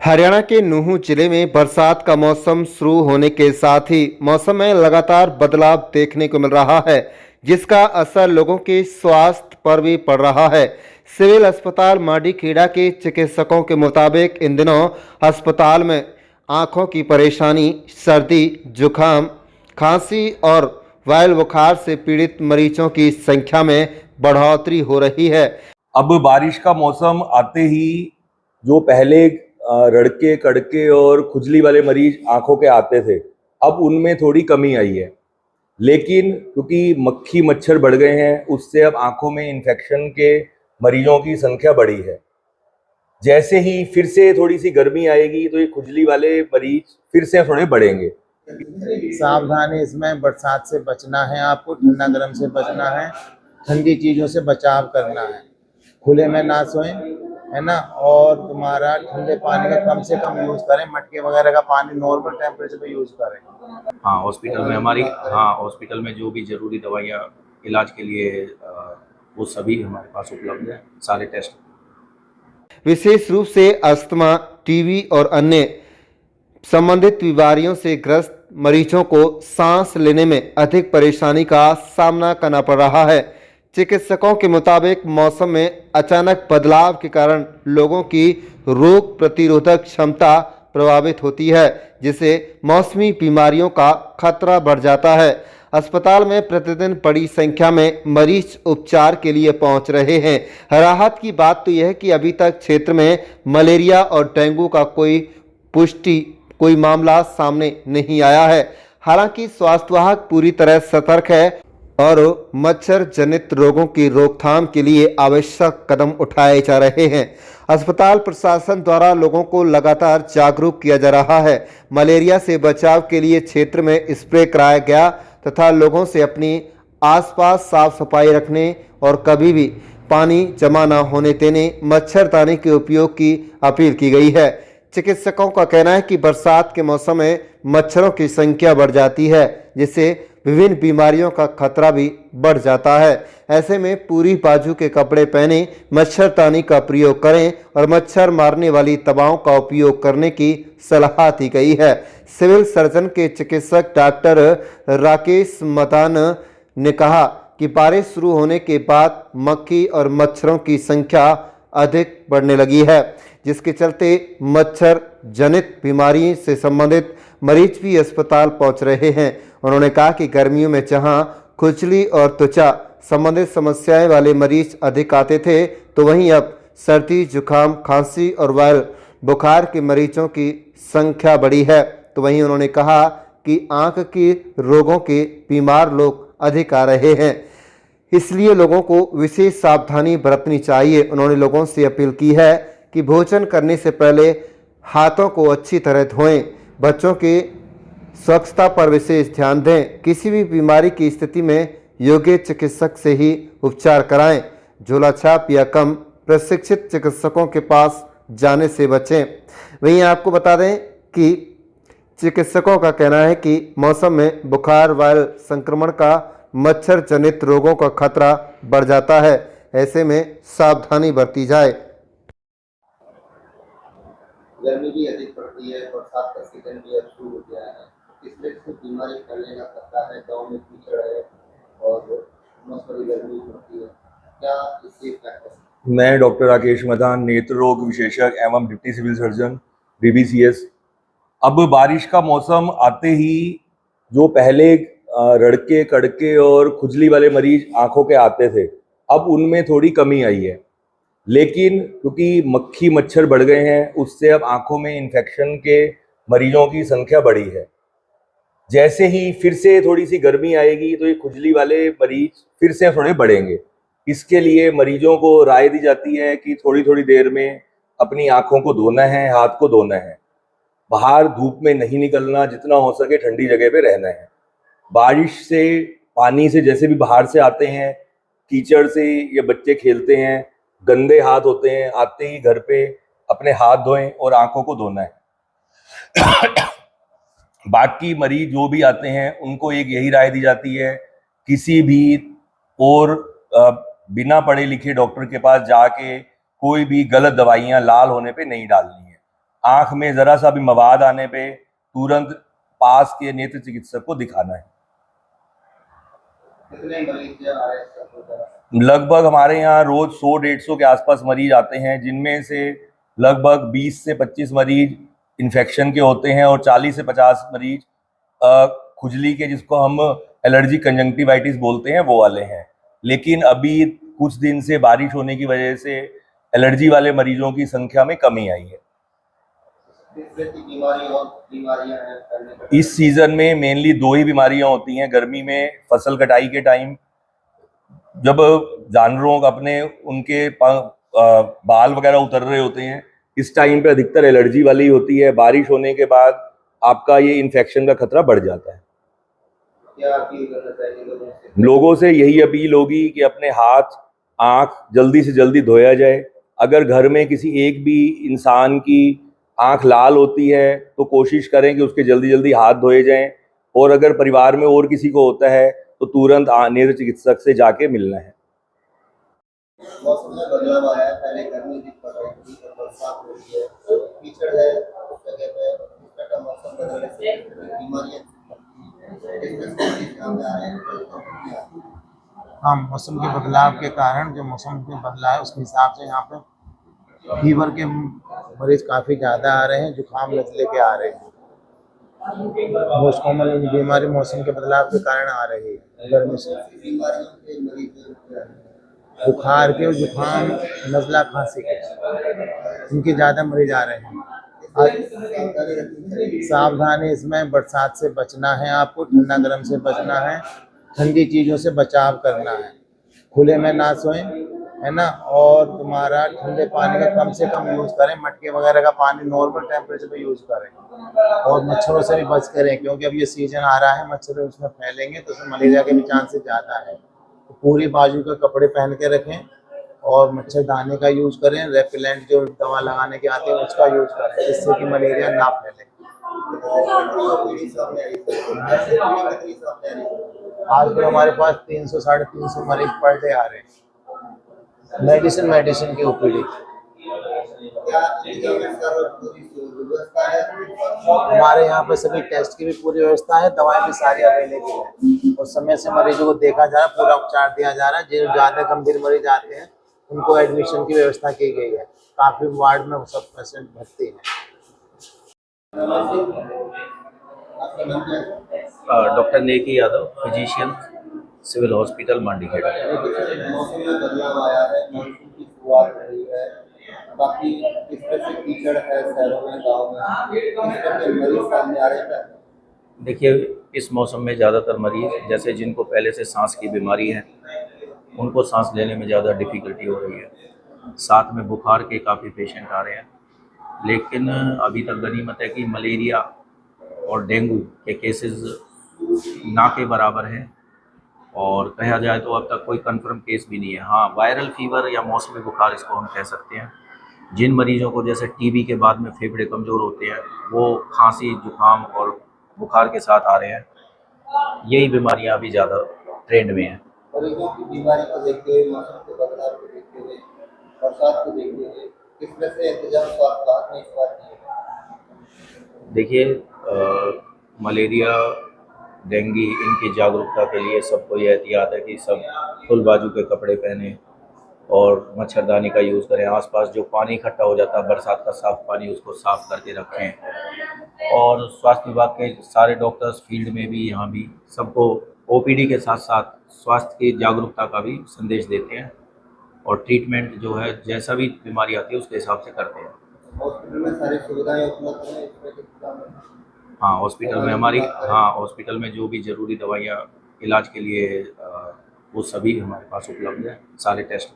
हरियाणा के नूंह जिले में बरसात का मौसम शुरू होने के साथ ही मौसम में लगातार बदलाव देखने को मिल रहा है, जिसका असर लोगों के स्वास्थ्य पर भी पड़ रहा है। सिविल अस्पताल माडीखेड़ा के चिकित्सकों के मुताबिक इन दिनों अस्पताल में आंखों की परेशानी, सर्दी, जुकाम, खांसी और वायरल बुखार से पीड़ित मरीजों की संख्या में बढ़ोतरी हो रही है। अब बारिश का मौसम आते ही जो पहले रड़के कड़के और खुजली वाले मरीज आंखों के आते थे, अब उनमें थोड़ी कमी आई है। लेकिन क्योंकि मक्खी मच्छर बढ़ गए हैं, उससे अब आंखों में इन्फेक्शन के मरीजों की संख्या बढ़ी है। जैसे ही फिर से थोड़ी सी गर्मी आएगी तो ये खुजली वाले मरीज फिर से थोड़े बढ़ेंगे। सावधानी इसमें बरसात से बचना है, आपको ठंडा गर्म से बचना है, ठंडी चीज़ों से बचाव करना है, खुले में ना सोएं, है ना। और तुम्हारा ठंडे पानी का कम से कम यूज़ करें, मटके वगैरह का पानी नॉर्मल टेम्परेचर पे यूज़ करें। हाँ, हॉस्पिटल में जो भी ज़रूरी दवाइयाँ इलाज के लिए वो सभी हमारे पास उपलब्ध है, सारे टेस्ट। विशेष रूप से अस्थमा, टीबी और अन्य संबंधित बीमारियों से ग्रस्त मरीजों को सांस लेने में अधिक परेशानी का सामना करना पड़ रहा है। चिकित्सकों के मुताबिक मौसम में अचानक बदलाव के कारण लोगों की रोग प्रतिरोधक क्षमता प्रभावित होती है, जिससे मौसमी बीमारियों का खतरा बढ़ जाता है। अस्पताल में प्रतिदिन बड़ी संख्या में मरीज उपचार के लिए पहुंच रहे हैं। राहत की बात तो यह है कि अभी तक क्षेत्र में मलेरिया और डेंगू का कोई मामला सामने नहीं आया है। हालांकि स्वास्थ्य विभाग पूरी तरह सतर्क है और मच्छर जनित रोगों की रोकथाम के लिए आवश्यक कदम उठाए जा रहे हैं। अस्पताल प्रशासन द्वारा लोगों को लगातार जागरूक किया जा रहा है। मलेरिया से बचाव के लिए क्षेत्र में स्प्रे कराया गया तथा लोगों से अपनी आसपास साफ सफाई रखने और कभी भी पानी जमा न होने देने, मच्छरदानी के उपयोग की अपील की गई है। चिकित्सकों का कहना है कि बरसात के मौसम में मच्छरों की संख्या बढ़ जाती है, जिससे विभिन्न बीमारियों का खतरा भी बढ़ जाता है। ऐसे में पूरी बाजू के कपड़े पहने मच्छरदानी का प्रयोग करें और मच्छर मारने वाली दवाओं का उपयोग करने की सलाह दी गई है। सिविल सर्जन के चिकित्सक डॉक्टर राकेश मदान ने कहा कि बारिश शुरू होने के बाद मक्खी और मच्छरों की संख्या अधिक बढ़ने लगी है, जिसके चलते मच्छर जनित बीमारी से संबंधित मरीज भी अस्पताल पहुंच रहे हैं। उन्होंने कहा कि गर्मियों में जहां खुजली और त्वचा संबंधित समस्याएं वाले मरीज अधिक आते थे, तो वहीं अब सर्दी, जुकाम, खांसी और वायरल बुखार के मरीजों की संख्या बढ़ी है। तो वहीं उन्होंने कहा कि आंख के रोगों के बीमार लोग अधिक आ रहे हैं, इसलिए लोगों को विशेष सावधानी बरतनी चाहिए। उन्होंने लोगों से अपील की है कि भोजन करने से पहले हाथों को अच्छी तरह धोएं, बच्चों के स्वच्छता पर विशेष ध्यान दें, किसी भी बीमारी की स्थिति में योग्य चिकित्सक से ही उपचार कराएं, झोला छाप या कम प्रशिक्षित चिकित्सकों के पास जाने से बचें। वहीं आपको बता दें कि चिकित्सकों का कहना है कि मौसम में बुखार, वायरल संक्रमण का, मच्छर जनित रोगों का खतरा बढ़ जाता है। ऐसे में सावधानी बरती जाए। गर्मी भी अधिक पड़ती है, बरसात का सीजन भी अब शुरू हो गया है, इसलिए बीमारी फैलने का खतरा है। गाँव में कीचड़ है और मौसमी गर्मी पड़ती है, क्या इससे फैक्टर? मैं डॉक्टर राकेश मदान, नेत्र रोग विशेषज्ञ एवं डिप्टी सिविल सर्जन DBCS। अब बारिश का मौसम आते ही जो पहले रड़के कड़के और खुजली वाले मरीज आंखों के आते थे, अब उनमें थोड़ी कमी आई है। लेकिन क्योंकि मक्खी मच्छर बढ़ गए हैं, उससे अब आंखों में इन्फेक्शन के मरीजों की संख्या बढ़ी है। जैसे ही फिर से थोड़ी सी गर्मी आएगी तो ये खुजली वाले मरीज फिर से थोड़े बढ़ेंगे। इसके लिए मरीजों को राय दी जाती है कि थोड़ी थोड़ी देर में अपनी आंखों को धोना है, हाथ को धोना है, बाहर धूप में नहीं निकलना, जितना हो सके ठंडी जगह पे रहना है। बारिश से, पानी से जैसे भी बाहर से आते हैं, कीचड़ से ये बच्चे खेलते हैं, गंदे हाथ होते हैं, आते ही घर पे अपने हाथ धोएं और आंखों को धोना है। बाकी मरीज जो भी आते हैं उनको एक यही राय दी जाती है, किसी भी और बिना पढ़े लिखे डॉक्टर के पास जाके कोई भी गलत दवाइयां लाल होने पे नहीं डालनी है। आंख में जरा सा भी मवाद आने पे तुरंत पास के नेत्र चिकित्सक को दिखाना है। कितने मरीज आ रहे हैं? लगभग हमारे यहाँ रोज 100-150 के आसपास मरीज आते हैं, जिनमें से लगभग 20 से 25 मरीज इन्फेक्शन के होते हैं और 40 से 50 मरीज खुजली के, जिसको हम एलर्जी कंजंक्टिवाइटिस बोलते हैं, वो वाले हैं। लेकिन अभी कुछ दिन से बारिश होने की वजह से एलर्जी वाले मरीजों की संख्या में कमी आई है। बीमारियां हैं इस सीजन में मेनली 2 ही बीमारियां होती हैं। गर्मी में फसल कटाई के टाइम जब जानवरों का अपने उनके बाल वगैरह उतर रहे होते हैं, इस टाइम पे अधिकतर एलर्जी वाली होती है। बारिश होने के बाद आपका ये इन्फेक्शन का खतरा बढ़ जाता है। क्या अपील करना चाहिए लोगों से? यही अपील होगी कि अपने हाथ आंख जल्दी से जल्दी धोया जाए। अगर घर में किसी एक भी इंसान की आंख लाल होती है तो कोशिश करें कि उसके जल्दी जल्दी हाथ धोए जाएं, और अगर परिवार में और किसी को होता है तो तुरंत नेत्र चिकित्सक से जाके मिलना है। मौसम में बदलाव आया है, पहले गर्मी अधिक पड़ रही थी और बरसात हो रही है, कीचड़ है उस जगह पे, इस तरह का मौसम बदलने से बीमारियां हाँ, मौसम के बदलाव के कारण जो मौसम में बदला है उसके हिसाब से यहाँ पे फीवर के मरीज काफ़ी ज़्यादा आ रहे हैं, जुकाम नज़ले के आ रहे हैं। मोस्ट कॉमन बीमारी मौसम के बदलाव के कारण आ रही है। गर्मी से बीमारियों के मरीज बुखार के, जुकाम, नज़ला, खांसी के, इनके ज़्यादा मरीज आ रहे हैं। सावधानी इसमें बरसात से बचना है, आपको ठंडा गर्म से बचना है, ठंडी चीज़ों से बचाव करना है, खुले में ना सोएं, है ना। और तुम्हारा ठंडे पानी का कम से कम यूज़ करें, मटके वगैरह का पानी नॉर्मल टेम्परेचर पे यूज़ करें। और मच्छरों से भी बच करें, क्योंकि अब ये सीजन आ रहा है, मच्छर उसमें फैलेंगे तो उसमें मलेरिया के भी चांसेस ज़्यादा है। तो पूरी बाजू के कपड़े पहन के रखें और मच्छरदानी का यूज़ करें। रेपेलेंट जो दवा लगाने के आते हैं उसका यूज़ करें, जिससे कि मलेरिया ना फैले। आज भी हमारे पास 300 साढ़े 300 मरीज पर डे आ रहे हैं। मेडिसिन की ओपीडी। हमारे यहाँ पे सभी टेस्ट की भी पूरी व्यवस्था है, दवाएं भी सारी अवेलेबल है, और समय से मरीजों को देखा जा रहा है, पूरा उपचार दिया जा रहा है। जो ज़्यादा गंभीर मरीज आते हैं उनको एडमिशन की व्यवस्था की गई है। काफ़ी वार्ड में सब पेशेंट भर्ती हैं। डॉक्टर नेकी यादव, फिजिशियन, सिविल हॉस्पिटल मंडीखेड़ा। मौसम में बदलाव आया है, मानसून की शुरुआत हो रही है, काफी इस तरह से कीचड़ है शहरों में, गाँव में, इस तरह के मरीज सामने आ रहे हैं। देखिए, इस मौसम में ज़्यादातर मरीज जैसे जिनको पहले से सांस की बीमारी है उनको सांस लेने में ज़्यादा डिफ़िकल्टी हो रही है। साथ में बुखार के काफ़ी पेशेंट आ रहे हैं। लेकिन अभी तक गनीमत है कि मलेरिया और डेंगू के केसेस ना के बराबर हैं, और कहा जाए तो अब तक कोई कंफर्म केस भी नहीं है। हाँ, वायरल फीवर या मौसमी बुखार इसको हम कह सकते हैं। जिन मरीजों को जैसे टीबी के बाद में फेफड़े कमज़ोर होते हैं, वो खांसी, जुकाम और बुखार के साथ आ रहे हैं। यही बीमारियां अभी ज़्यादा ट्रेंड में हैं। मरीजों की बीमारी को देखते हुए, मौसम के बदलाव को देखते हुए, बरसात को देखते हुए, किस तरह से इंतजाम स्वास्थ्य विभाग ने इस बार किए? देखिए, मलेरिया, डेंगू, इनकी जागरूकता के लिए सबको ये एहतियात है कि सब फुल बाजू के कपड़े पहने और मच्छरदानी का यूज़ करें। आसपास जो पानी इकट्ठा हो जाता है बरसात का, साफ़ पानी, उसको साफ़ करके रखें। और स्वास्थ्य विभाग के सारे डॉक्टर्स फील्ड में भी, यहाँ भी, सबको ओपीडी के साथ साथ स्वास्थ्य की जागरूकता का भी संदेश देते हैं, और ट्रीटमेंट जो है जैसा भी बीमारी आती है उसके हिसाब से करते हैं। हॉस्पिटल में सारी सुविधाएं उपलब्ध हैं इसमें कितना? हाँ, हॉस्पिटल में जो भी ज़रूरी दवाइयाँ इलाज के लिए वो सभी हमारे पास उपलब्ध हैं। सारे टेस्ट